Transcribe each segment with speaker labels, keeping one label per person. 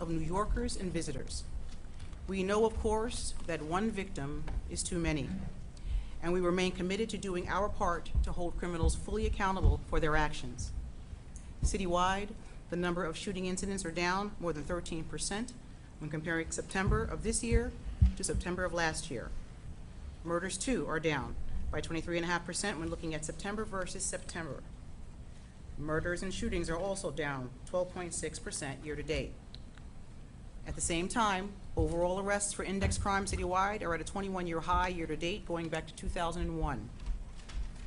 Speaker 1: of New Yorkers and visitors. We know, of course, that one victim is too many, and we remain committed to doing our part to hold criminals fully accountable for their actions. Citywide, the number of shooting incidents are down more than 13% when comparing September of this year to September of last year. Murders, too, are down by 23.5% when looking at September versus September. Murders and shootings are also down 12.6% year-to-date. At the same time, overall arrests for index crime citywide are at a 21-year high year-to-date, going back to 2001.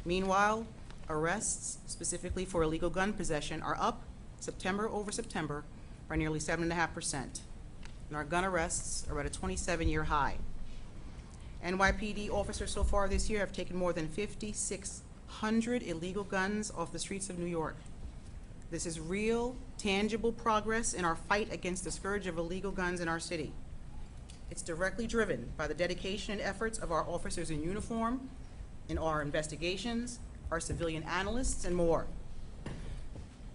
Speaker 1: Meanwhile, arrests, specifically for illegal gun possession, are up September over September by nearly 7.5%, and our gun arrests are at a 27-year high. NYPD officers so far this year have taken more than 5,600 illegal guns off the streets of New York. This is real, tangible progress in our fight against the scourge of illegal guns in our city. It's directly driven by the dedication and efforts of our officers in uniform, in our investigations, our civilian analysts, and more.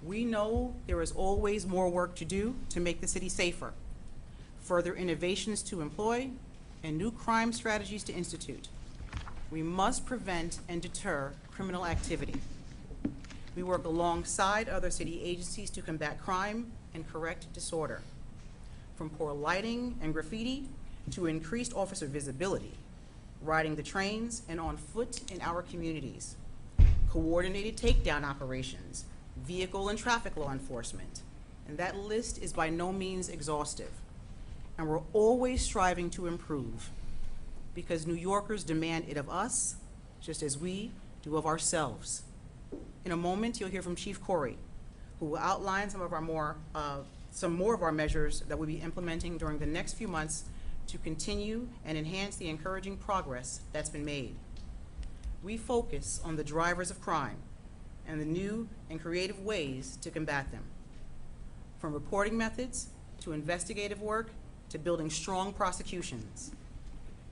Speaker 1: We know there is always more work to do to make the city safer, further innovations to employ, and new crime strategies to institute. We must prevent and deter criminal activity. We work alongside other city agencies to combat crime and correct disorder. From poor lighting and graffiti to increased officer visibility, riding the trains and on foot in our communities, coordinated takedown operations, vehicle and traffic law enforcement, and that list is by no means exhaustive. And we're always striving to improve because New Yorkers demand it of us just as we do of ourselves. In a moment, you'll hear from Chief Corey, who will outline some more of our measures that we'll be implementing during the next few months to continue and enhance the encouraging progress that's been made. We focus on the drivers of crime and the new and creative ways to combat them. From reporting methods to investigative work to building strong prosecutions.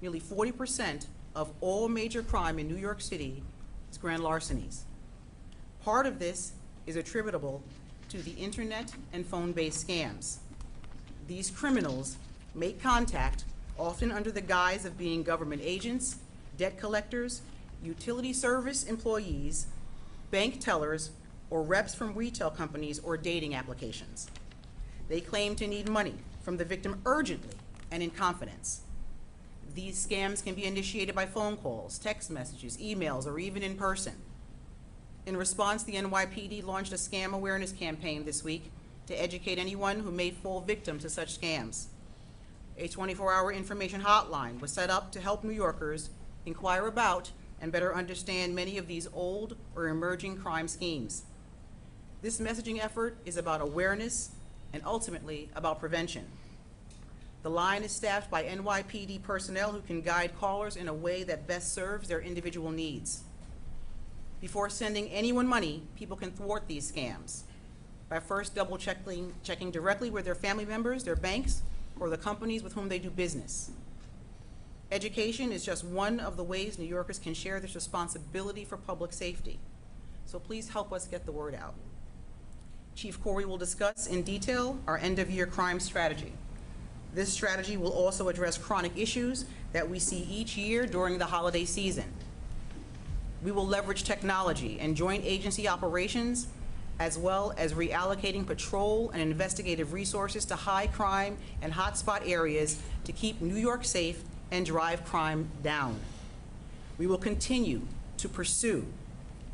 Speaker 1: Nearly 40% of all major crime in New York City is grand larcenies. Part of this is attributable to the internet and phone-based scams. These criminals make contact, often under the guise of being government agents, debt collectors, utility service employees, bank tellers, or reps from retail companies or dating applications. They claim to need money from the victim urgently and in confidence. These scams can be initiated by phone calls, text messages, emails, or even in person. In response, the NYPD launched a scam awareness campaign this week to educate anyone who may fall victim to such scams. A 24-hour information hotline was set up to help New Yorkers inquire about and better understand many of these old or emerging crime schemes. This messaging effort is about awareness and ultimately about prevention. The line is staffed by NYPD personnel who can guide callers in a way that best serves their individual needs. Before sending anyone money, people can thwart these scams by first checking directly with their family members, their banks, or the companies with whom they do business. Education is just one of the ways New Yorkers can share this responsibility for public safety. So please help us get the word out. Chief Corey will discuss in detail our end-of-year crime strategy. This strategy will also address chronic issues that we see each year during the holiday season. We will leverage technology and joint agency operations, as well as reallocating patrol and investigative resources to high crime and hotspot areas to keep New York safe and drive crime down. We will continue to pursue,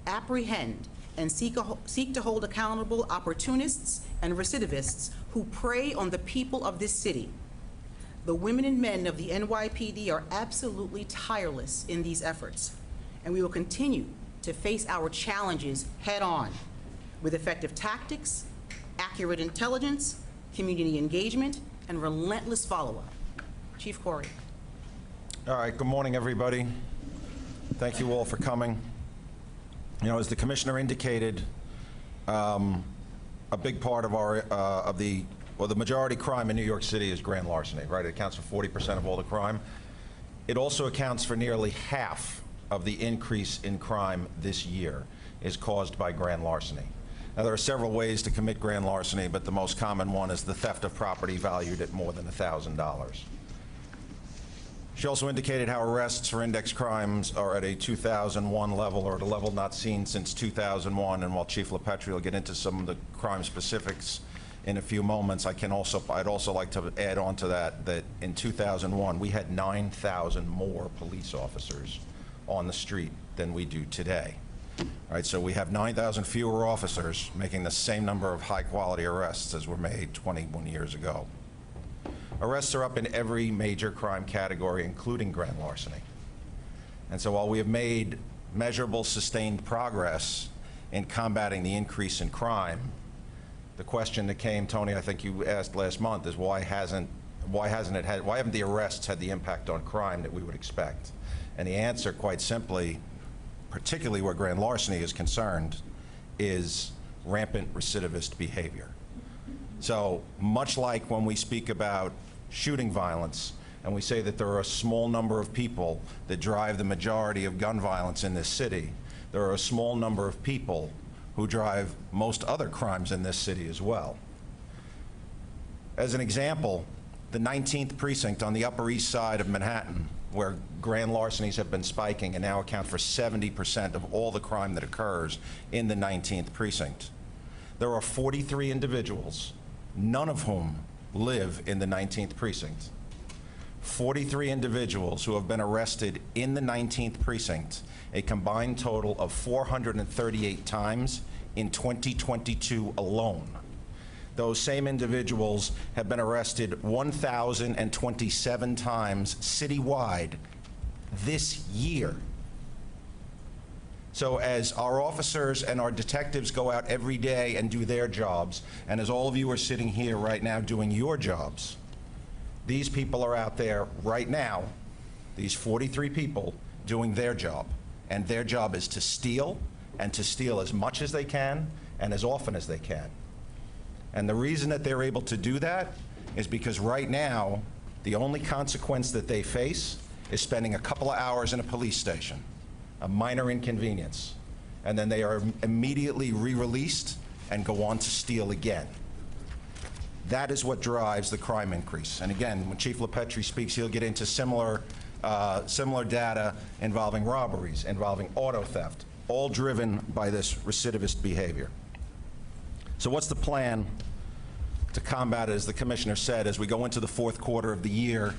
Speaker 1: apprehend, and seek to hold accountable opportunists and recidivists who prey on the people of this city. The women and men of the NYPD are absolutely tireless in these efforts, and we will continue to face our challenges head on with effective tactics, accurate intelligence, community engagement, and relentless follow-up. Chief Corey.
Speaker 2: All right, good morning, everybody. Thank you all for coming. You know, as the commissioner indicated, a big part of our the majority crime in New York City is grand larceny, right? It accounts for 40% of all the crime. It also accounts for nearly half of the increase in crime this year is caused by grand larceny. Now, there are several ways to commit grand larceny, but the most common one is the theft of property valued at more than $1,000. She also indicated how arrests for index crimes are at a 2001 level, or at a level not seen since 2001. And while Chief LaPetri will get into some of the crime specifics in a few moments, I'd also like to add on to that in 2001, we had 9,000 more police officers on the street than we do today. All right, so we have 9,000 fewer officers making the same number of high-quality arrests as were made 21 years ago. Arrests are up in every major crime category, including grand larceny. And so while we have made measurable, sustained progress in combating the increase in crime, the question that came, Tony, I think you asked last month, is why haven't the arrests had the impact on crime that we would expect? And the answer, quite simply, particularly where grand larceny is concerned, is rampant recidivist behavior. So much like when we speak about shooting violence, and we say that there are a small number of people that drive the majority of gun violence in this city, there are a small number of people who drive most other crimes in this city as well. As an example, the 19th precinct on the Upper East Side of Manhattan, where grand larcenies have been spiking and now account for 70% of all the crime that occurs in the 19th precinct. There are 43 individuals, none of whom live in the 19th precinct. 43 individuals who have been arrested in the 19th precinct, a combined total of 438 times in 2022 alone. Those same individuals have been arrested 1,027 times citywide this year. So as our officers and our detectives go out every day and do their jobs, and as all of you are sitting here right now doing your jobs, these people are out there right now, these 43 people, doing their job. And their job is to steal, and to steal as much as they can and as often as they can. And the reason that they're able to do that is because right now, the only consequence that they face is spending a couple of hours in a police station, a minor inconvenience, and then they are immediately re-released and go on to steal again. That is what drives the crime increase. And again, when Chief LaPetri speaks, he'll get into similar data involving robberies, involving auto theft, all driven by this recidivist behavior. So what's the plan to combat it, as the Commissioner said, as we go into the fourth quarter of the year,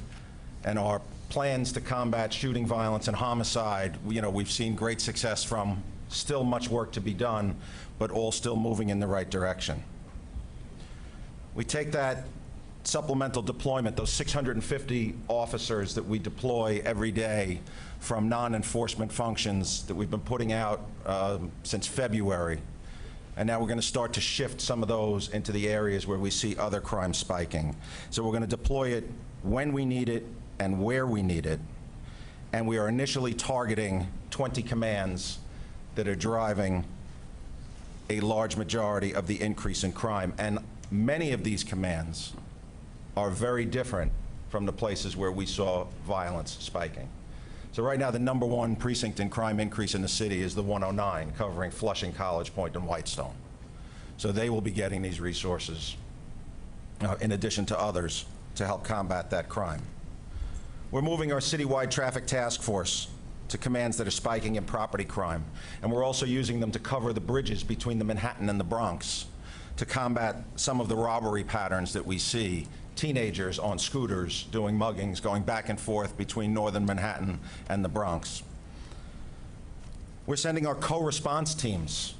Speaker 2: and our plans to combat shooting violence and homicide, we've seen great success from, still much work to be done, but all still moving in the right direction. We take that supplemental deployment, those 650 officers that we deploy every day from non-enforcement functions that we've been putting out since February, and now we're going to start to shift some of those into the areas where we see other crime spiking. So we're going to deploy it when we need it and where we need it, and we are initially targeting 20 commands that are driving a large majority of the increase in crime. And many of these commands are very different from the places where we saw violence spiking. So right now, the #1 precinct in crime increase in the city is the 109, covering Flushing, College Point, and Whitestone. So they will be getting these resources, in addition to others, to help combat that crime. We're moving our citywide traffic task force to commands that are spiking in property crime, and we're also using them to cover the bridges between the Manhattan and the Bronx to combat some of the robbery patterns that we see. Teenagers on scooters doing muggings, going back and forth between northern Manhattan and the Bronx. We're sending our co-response teams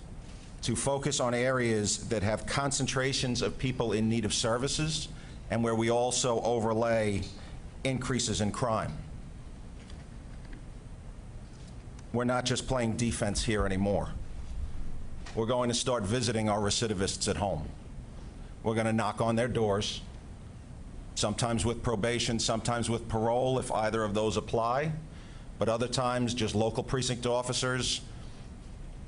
Speaker 2: to focus on areas that have concentrations of people in need of services and where we also overlay increases in crime. We're not just playing defense here anymore. We're going to start visiting our recidivists at home. We're going to knock on their doors, sometimes with probation, sometimes with parole if either of those apply, but other times just local precinct officers,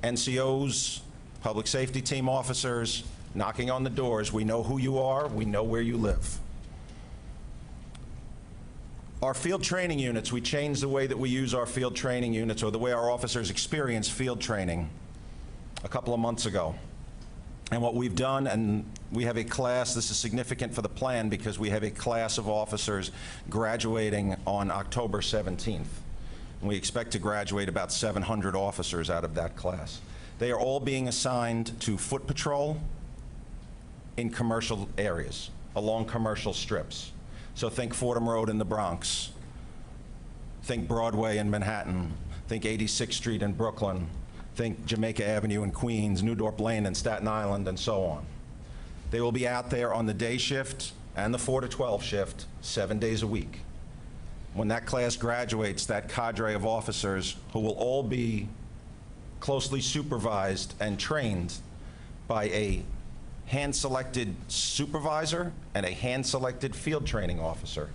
Speaker 2: NCOs, public safety team officers, knocking on the doors. We know who you are, we know where you live. Our field training units, we changed the way that we use our field training units, or the way our officers experience field training, a couple of months ago. And what we've done, and we have a class, this is significant for the plan because we have a class of officers graduating on October 17th. And we expect to graduate about 700 officers out of that class. They are all being assigned to foot patrol in commercial areas, along commercial strips. So think Fordham Road in the Bronx, think Broadway in Manhattan, think 86th Street in Brooklyn, think Jamaica Avenue in Queens, New Dorp Lane in Staten Island, and so on. They will be out there on the day shift and the 4 to 12 shift 7 days a week. When that class graduates, that cadre of officers, who will all be closely supervised and trained by a hand-selected supervisor and a hand-selected field training officer.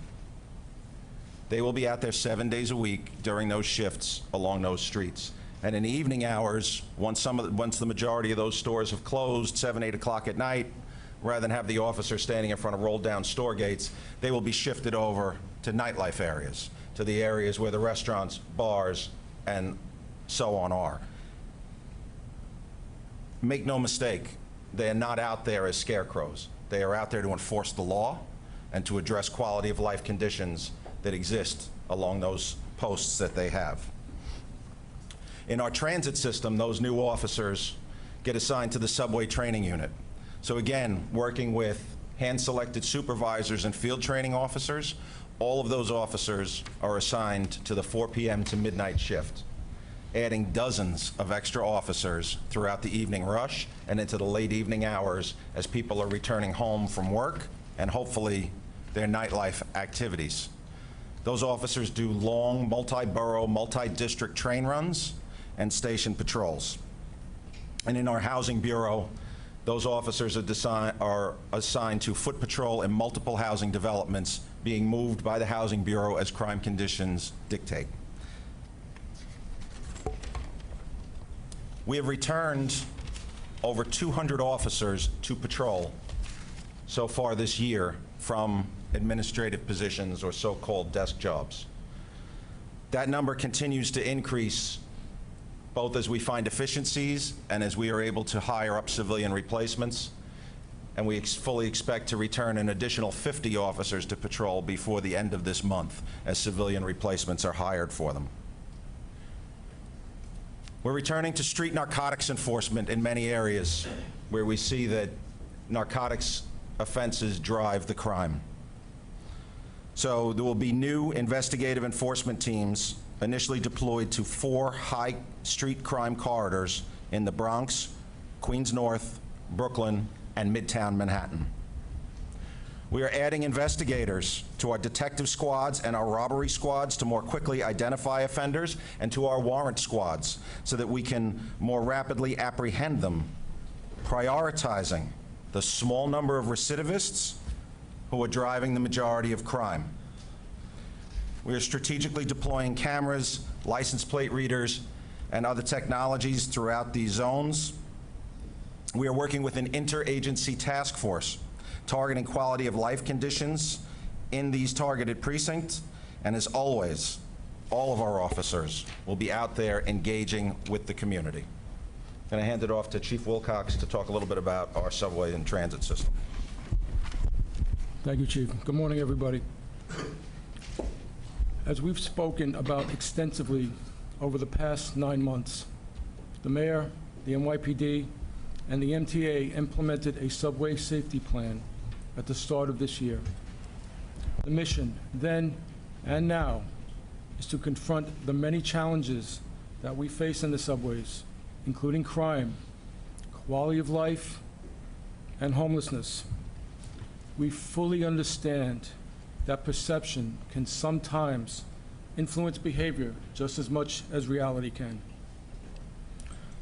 Speaker 2: They will be out there 7 days a week during those shifts along those streets. And in the evening hours, once the majority of those stores have closed, 7, 8 o'clock at night, rather than have the officer standing in front of rolled-down store gates, they will be shifted over to nightlife areas, to the areas where the restaurants, bars, and so on are. Make no mistake, they are not out there as scarecrows. They are out there to enforce the law and to address quality of life conditions that exist along those posts that they have. In our transit system, those new officers get assigned to the subway training unit. So again, working with hand-selected supervisors and field training officers, all of those officers are assigned to the 4 p.m. to midnight shift, adding dozens of extra officers throughout the evening rush and into the late evening hours as people are returning home from work and hopefully their nightlife activities. Those officers do long multi-borough, multi-district train runs and station patrols. And in our housing bureau, those officers are assigned to foot patrol in multiple housing developments being moved by the Housing Bureau as crime conditions dictate. We have returned over 200 officers to patrol so far this year from administrative positions or so-called desk jobs. That number continues to increase both as we find efficiencies and as we are able to hire up civilian replacements. And we fully expect to return an additional 50 officers to patrol before the end of this month as civilian replacements are hired for them. We're returning to street narcotics enforcement in many areas where we see that narcotics offenses drive the crime. So there will be new investigative enforcement teams initially deployed to 4 high street crime corridors in the Bronx, Queens North, Brooklyn, and Midtown Manhattan. We are adding investigators to our detective squads and our robbery squads to more quickly identify offenders, and to our warrant squads so that we can more rapidly apprehend them, prioritizing the small number of recidivists who are driving the majority of crime. We are strategically deploying cameras, license plate readers, and other technologies throughout these zones. We are working with an interagency task force targeting quality of life conditions in these targeted precincts. And as always, all of our officers will be out there engaging with the community. I'm going to hand it off to Chief Wilcox to talk a little bit about our subway and transit system.
Speaker 3: Thank you, Chief. Good morning, everybody. As we've spoken about extensively over the past 9 months, the mayor, the NYPD, and the MTA implemented a subway safety plan at the start of this year. The mission then and now is to confront the many challenges that we face in the subways, including crime, quality of life, and homelessness. We fully understand that perception can sometimes influence behavior just as much as reality can.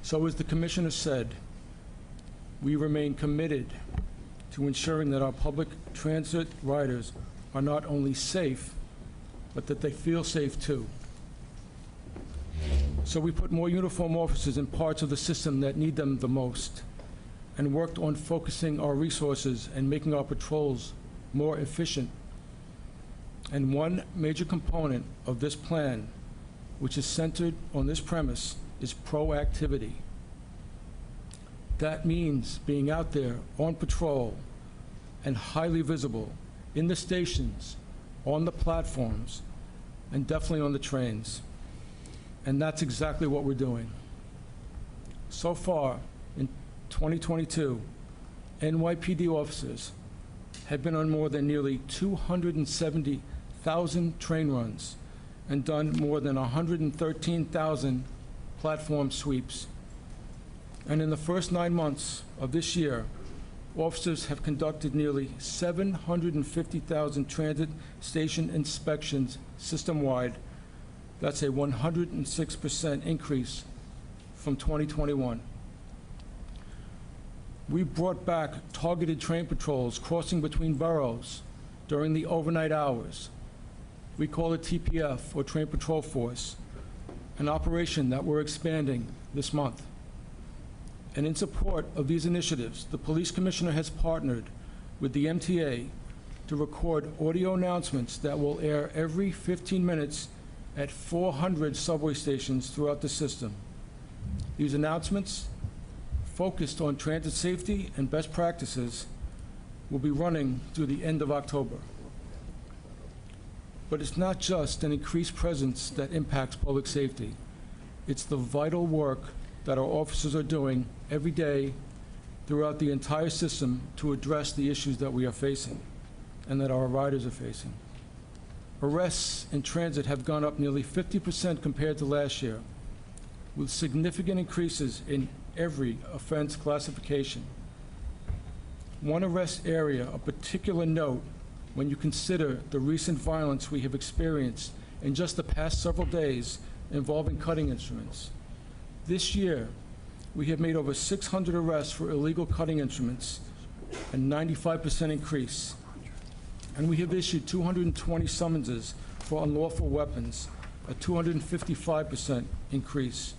Speaker 3: So as the Commissioner said, we remain committed to ensuring that our public transit riders are not only safe, but that they feel safe too. So we put more uniformed officers in parts of the system that need them the most, and worked on focusing our resources and making our patrols more efficient. And one major component of this plan, which is centered on this premise, is proactivity. That means being out there on patrol and highly visible in the stations, on the platforms, and definitely on the trains. And that's exactly what we're doing. So far, in 2022, NYPD officers have been on more than nearly 270,000 train runs and done more than 113,000 platform sweeps. And in the first 9 months of this year, officers have conducted nearly 750,000 transit station inspections system-wide. That's a 106% increase from 2021. We brought back targeted train patrols crossing between boroughs during the overnight hours. We call it TPF, or Train Patrol Force, an operation that we're expanding this month. And in support of these initiatives, the police commissioner has partnered with the MTA to record audio announcements that will air every 15 minutes at 400 subway stations throughout the system. These announcements, focused on transit safety and best practices, will be running through the end of October. But it's not just an increased presence that impacts public safety. It's the vital work that our officers are doing every day throughout the entire system to address the issues that we are facing and that our riders are facing. Arrests in transit have gone up nearly 50% compared to last year, with significant increases in every offense classification. One arrest area of particular note when you consider the recent violence we have experienced in just the past several days involving cutting instruments. This year, we have made over 600 arrests for illegal cutting instruments, a 95% increase. And we have issued 220 summonses for unlawful weapons, a 255% increase.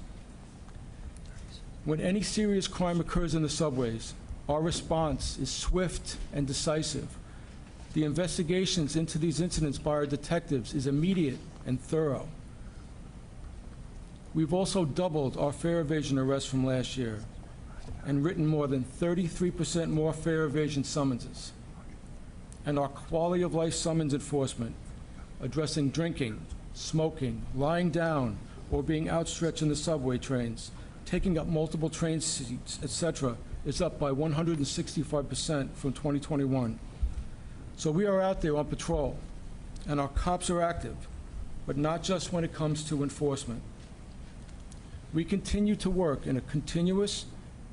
Speaker 3: When any serious crime occurs in the subways, our response is swift and decisive. The investigations into these incidents by our detectives is immediate and thorough. We've also doubled our fare evasion arrests from last year and written more than 33% more fare evasion summonses. And our quality of life summons enforcement, addressing drinking, smoking, lying down, or being outstretched in the subway trains, taking up multiple train seats, etc., is up by 165% from 2021. So we are out there on patrol, and our cops are active, but not just when it comes to enforcement. We continue to work in a continuous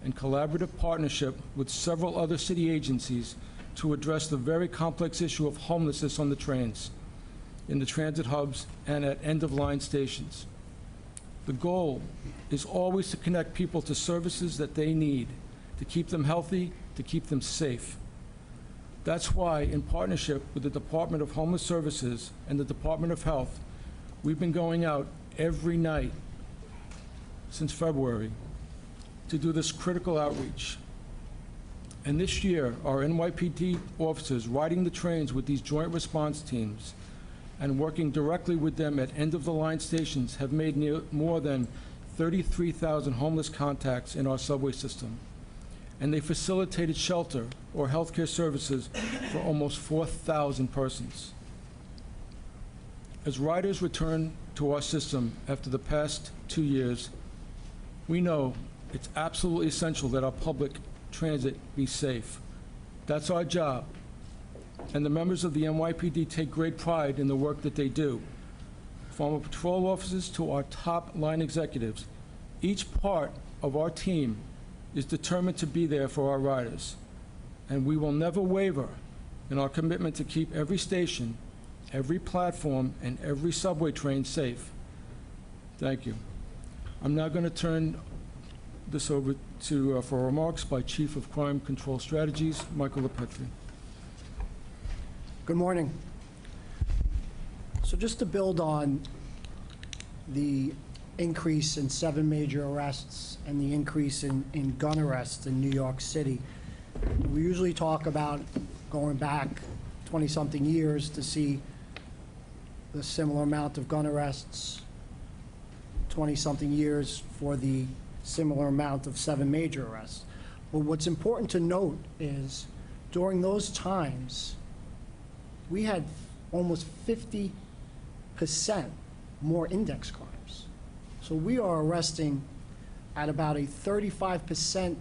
Speaker 3: and collaborative partnership with several other city agencies to address the very complex issue of homelessness on the trains, in the transit hubs, and at end-of-line stations. The goal is always to connect people to services that they need, to keep them healthy, to keep them safe. That's why, in partnership with the Department of Homeless Services and the Department of Health, we've been going out every night since February to do this critical outreach. And this year, our NYPD officers riding the trains with these joint response teams and working directly with them at end-of-the-line stations have made more than 33,000 homeless contacts in our subway system. And they facilitated shelter or healthcare services for almost 4,000 persons. As riders return to our system after the past 2 years, we know it's absolutely essential that our public transit be safe. That's our job. And the members of the NYPD take great pride in the work that they do. From our patrol officers to our top line executives, each part of our team is determined to be there for our riders. And we will never waver in our commitment to keep every station, every platform, and every subway train safe. Thank you. I'm now going to turn this over to for remarks by Chief of Crime Control Strategies, Michael LaPetri.
Speaker 4: Good morning. So just to build on the increase in 7 major arrests and the increase in gun arrests in New York City, we usually talk about going back 20-something years to see the similar amount of gun arrests, 20-something years for the similar amount of 7 major arrests. But what's important to note is during those times, we had almost 50% more index crimes. So we are arresting at about a 35%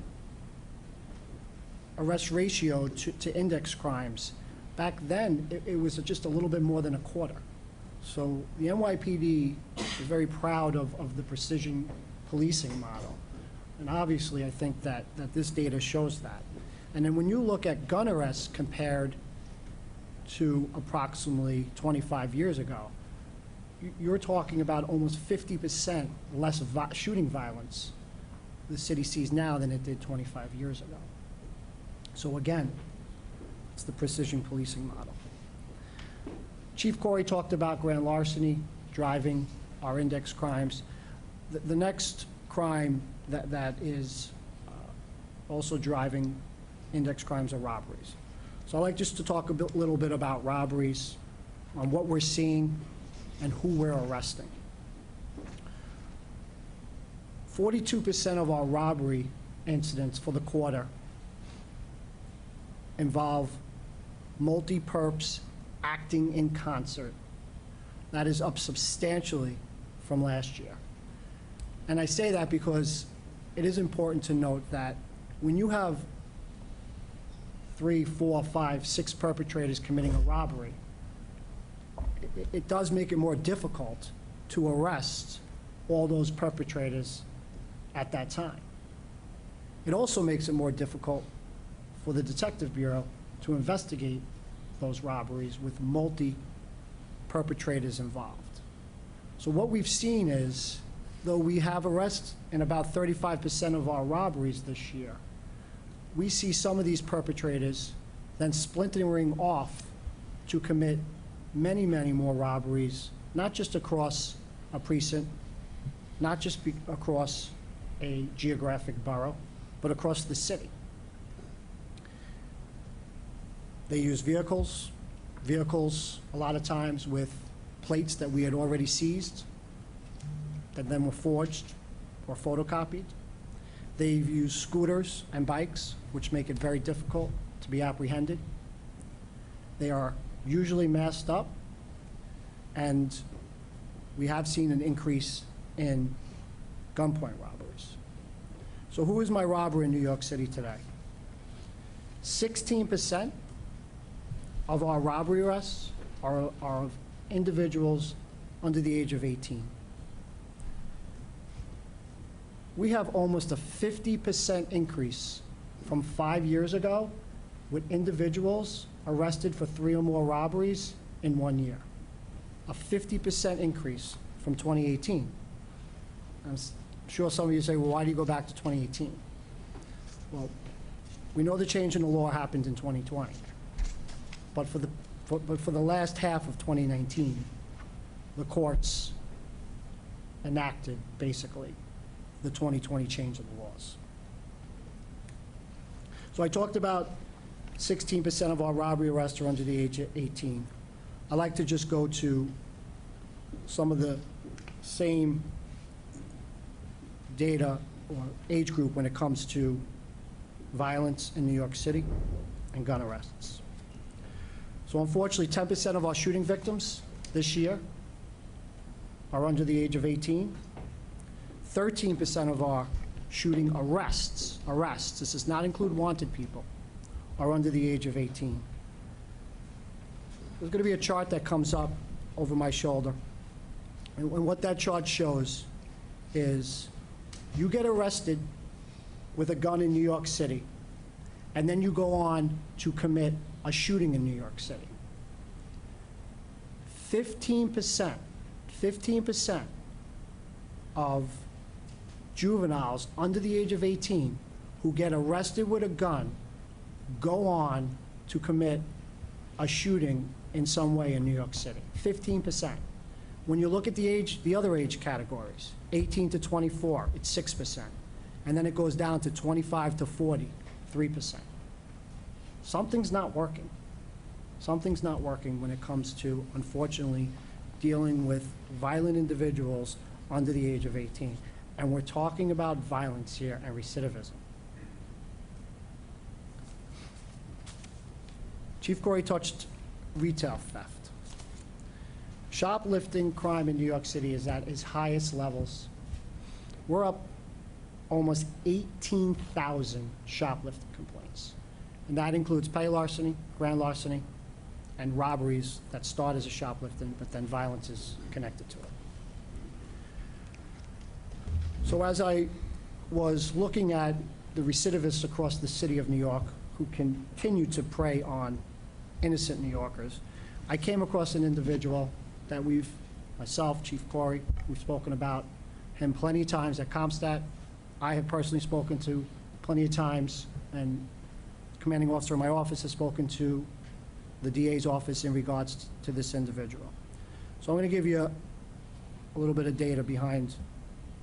Speaker 4: arrest ratio to index crimes. Back then, it was just a little bit more than a quarter. So the NYPD is very proud of the precision policing model. And obviously, I think that this data shows that. And then when you look at gun arrests compared to approximately 25 years ago, you're talking about almost 50% less shooting violence the city sees now than it did 25 years ago. So again, it's the precision policing model. Chief Corey talked about grand larceny, driving, our index crimes. The next crime that is also driving index crimes are robberies. So I'd like just to talk a little bit about robberies, on what we're seeing, and who we're arresting. 42% of our robbery incidents for the quarter involve multi-perps acting in concert. That is up substantially from last year. And I say that because it is important to note that when you have 3, 4, 5, 6 perpetrators committing a robbery, it does make it more difficult to arrest all those perpetrators at that time. It also makes it more difficult for the Detective Bureau to investigate those robberies with multi-perpetrators involved. So what we've seen is, though we have arrests in about 35% of our robberies this year, we see some of these perpetrators then splintering off to commit many, many more robberies, not just across a precinct, not just across a geographic borough, but across the city. They use vehicles a lot of times with plates that we had already seized, that then were forged or photocopied. They've used scooters and bikes, which make it very difficult to be apprehended. They are usually masked up, and we have seen an increase in gunpoint robberies. So who is my robber in New York City today? 16% of our robbery arrests are of individuals under the age of 18. We have almost a 50% increase from 5 years ago with individuals arrested for 3 or more robberies in 1 year. A 50% increase from 2018. I'm sure some of you say, well, why do you go back to 2018? Well, we know the change in the law happened in 2020. But for the last half of 2019, the courts enacted, basically, the 2020 change in the laws. So I talked about 16% of our robbery arrests are under the age of 18. I'd like to just go to some of the same data or age group when it comes to violence in New York City and gun arrests. So unfortunately, 10% of our shooting victims this year are under the age of 18. 13% of our shooting arrests, this does not include wanted people, are under the age of 18. There's going to be a chart that comes up over my shoulder. And what that chart shows is you get arrested with a gun in New York City, and then you go on to commit a shooting in New York City. 15% of juveniles under the age of 18 who get arrested with a gun go on to commit a shooting in some way in New York City. 15%. When you look at the other age categories, 18 to 24, it's 6%. And then it goes down to 25 to 40, 3%. Something's not working. Something's not working when it comes to, unfortunately, dealing with violent individuals under the age of 18. And we're talking about violence here and recidivism. Chief Corey touched retail theft. Shoplifting crime in New York City is at its highest levels. We're up almost 18,000 shoplifting complaints. And that includes petty larceny, grand larceny, and robberies that start as a shoplifting, but then violence is connected to it. So as I was looking at the recidivists across the city of New York who continue to prey on innocent New Yorkers, I came across an individual that myself, Chief Corey, we've spoken about him plenty of times at CompStat. I have personally spoken to plenty of times, and commanding officer in my office has spoken to the DA's office in regards to this individual. So I'm going to give you a little bit of data behind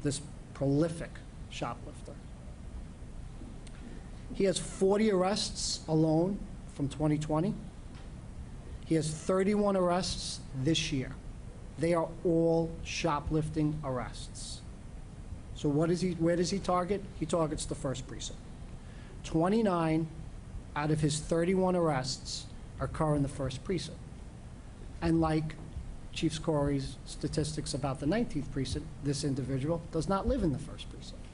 Speaker 4: this prolific shoplifter. He has 40 arrests alone from 2020. He has 31 arrests this year. They are all shoplifting arrests. So where does he target? He targets the first precinct. 29 out of his 31 arrests occur in the first precinct. And like Chief Corey's statistics about the 19th precinct, this individual does not live in the first precinct.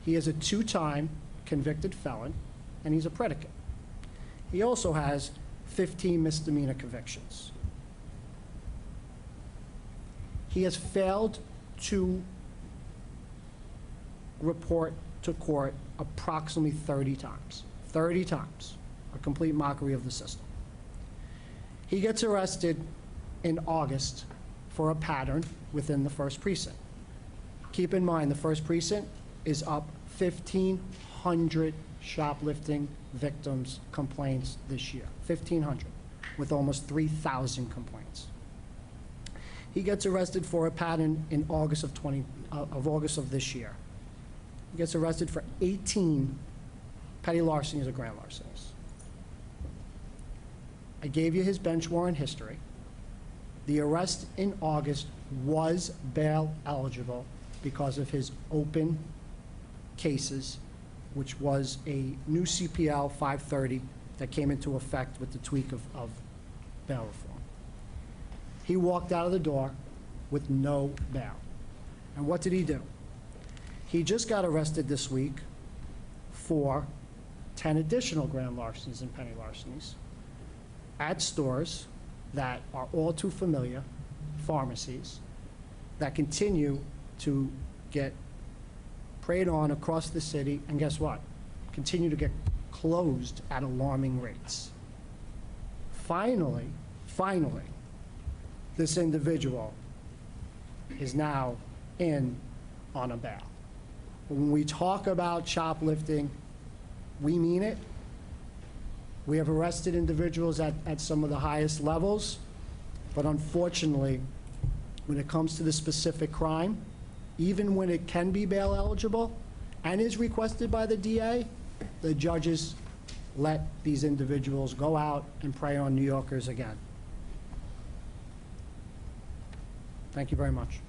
Speaker 4: He is a 2-time convicted felon, and he's a predicate. He also has 15 misdemeanor convictions. He has failed to report to court approximately 30 times. 30 times. A complete mockery of the system. He gets arrested in August for a pattern within the first precinct. Keep in mind, the first precinct is up 1,500 shoplifting victims' complaints this year. 1,500, with almost 3,000 complaints. He gets arrested for a pattern in August of this year. He gets arrested for 18 petty larcenies or grand larcenies. I gave you his bench warrant history. The arrest in August was bail eligible because of his open cases, which was a new CPL 530 that came into effect with the tweak of bail reform. He walked out of the door with no bail. And what did he do? He just got arrested this week for 10 additional grand larcenies and petty larcenies at stores that are all too familiar, pharmacies, that continue to get preyed on across the city, and guess what? Continue to get closed at alarming rates. Finally, this individual is now in on a bail. When we talk about shoplifting, we mean it. We have arrested individuals at some of the highest levels, but unfortunately, when it comes to the specific crime, even when it can be bail eligible and is requested by the DA, the judges let these individuals go out and prey on New Yorkers again. Thank you very much.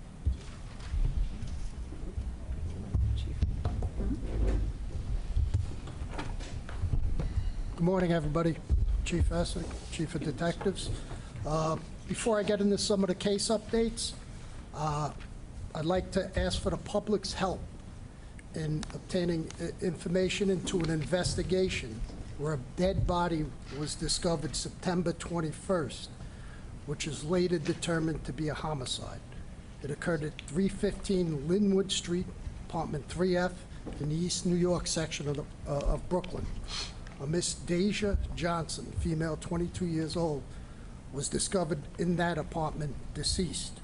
Speaker 5: Good morning, everybody. Chief Essick, Chief of Detectives. Before I get into some of the case updates, I'd like to ask for the public's help in obtaining information into an investigation where a dead body was discovered September 21st, which is later determined to be a homicide. It occurred at 315 Linwood Street, apartment 3F, in the East New York section of Brooklyn. A Miss Deja Johnson, female, 22 years old, was discovered in that apartment deceased.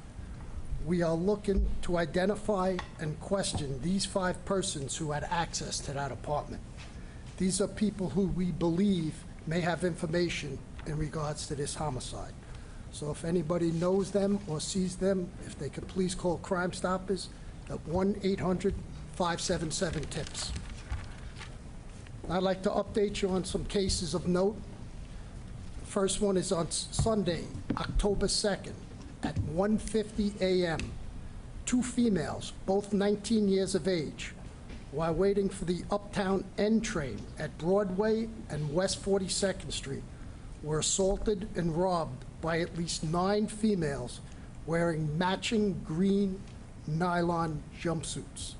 Speaker 5: We are looking to identify and question these 5 persons who had access to that apartment. These are people who we believe may have information in regards to this homicide. So if anybody knows them or sees them, if they could please call Crime Stoppers at 1-800-577-TIPS. I'd like to update you on some cases of note. The first one is on Sunday, October 2nd, at 1:50 a.m. 2 females, both 19 years of age, while waiting for the Uptown N train at Broadway and West 42nd Street, were assaulted and robbed by at least 9 females wearing matching green nylon jumpsuits.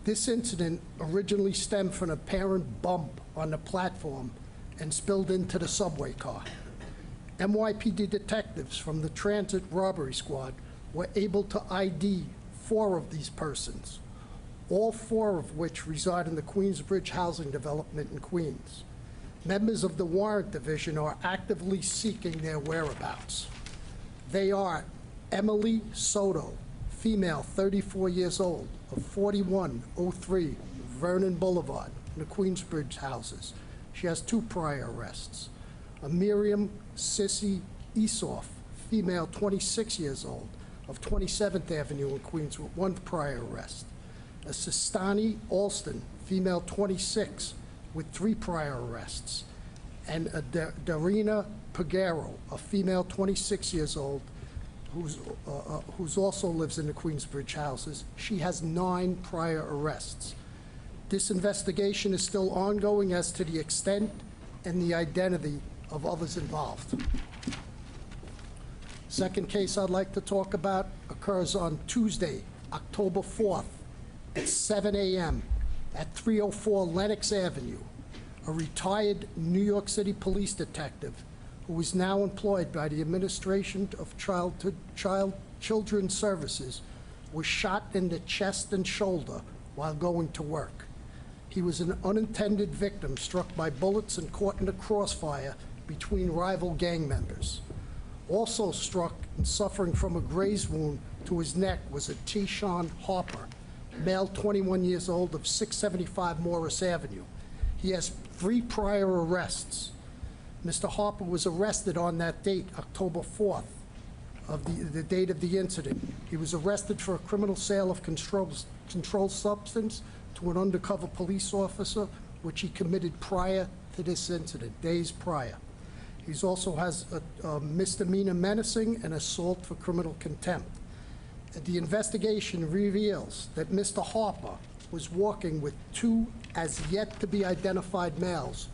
Speaker 5: This incident originally stemmed from an apparent bump on the platform and spilled into the subway car. NYPD detectives from the Transit Robbery Squad were able to ID 4 of these persons, all 4 of which reside in the Queensbridge housing development in Queens. Members of the Warrant Division are actively seeking their whereabouts. They are Emily Soto, female, 34 years old, of 4103 Vernon Boulevard, in the Queensbridge houses. She has 2 prior arrests. A Miriam Sissy Esoff, female, 26 years old, of 27th Avenue in Queens, with 1 prior arrest. A Sistani Alston, female, 26, with 3 prior arrests. And a Darina Pagaro, a female, 26 years old, who's also lives in the Queensbridge houses. She has 9 prior arrests. This investigation is still ongoing as to the extent and the identity of others involved. Second case I'd like to talk about occurs on Tuesday, October 4th at 7 a.m. at 304 Lenox Avenue. A retired New York City police detective who is now employed by the Administration of Children's Services was shot in the chest and shoulder while going to work. He was an unintended victim struck by bullets and caught in the crossfire between rival gang members. Also struck and suffering from a graze wound to his neck was a T-Sean Harper, male, 21 years old, of 675 Morris Avenue. He has 3 prior arrests. Mr. Harper was arrested on that date, October 4th, of the date of the incident. He was arrested for a criminal sale of controlled substance to an undercover police officer, which he committed prior to this incident, days prior. He also has a misdemeanor menacing and assault for criminal contempt. The investigation reveals that Mr. Harper was walking with 2 as yet to be identified males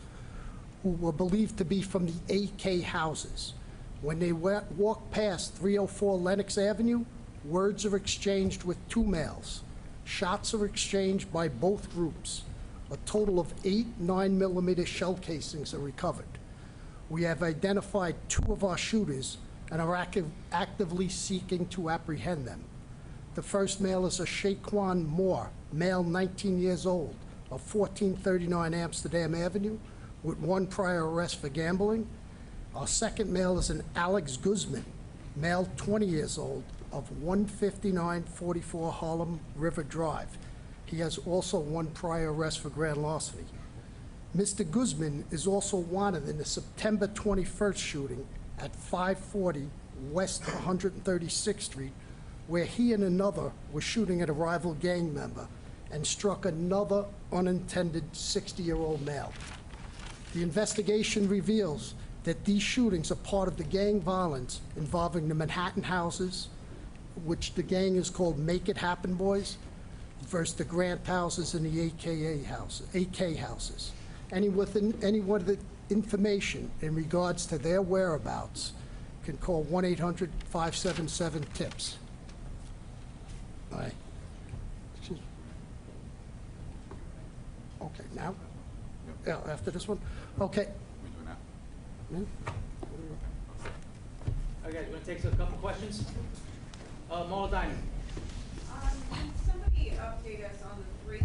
Speaker 5: who were believed to be from the AK houses. When they walked past 304 Lenox Avenue, words are exchanged with 2 males. Shots are exchanged by both groups. A total of 8 9mm shell casings are recovered. We have identified 2 of our shooters and are actively seeking to apprehend them. The first male is a Shaquan Moore, male, 19 years old, of 1439 Amsterdam Avenue, with 1 prior arrest for gambling. Our second male is an Alex Guzman, male, 20 years old, of 15944 Harlem River Drive. He has also 1 prior arrest for grand larceny. Mr. Guzman is also wanted in the September 21st shooting at 540 West 136th Street, where he and another were shooting at a rival gang member and struck another unintended 60-year-old male. The investigation reveals that these shootings are part of the gang violence involving the Manhattan houses, which the gang is called Make It Happen Boys, versus the Grant houses and the AK houses. Anyone with information in regards to their whereabouts can call 1-800-577-TIPS. All right. Okay, now? Yeah, after this one? Okay.
Speaker 6: Okay, you want to take a couple questions? Mall Dining.
Speaker 7: Can somebody update us on the 3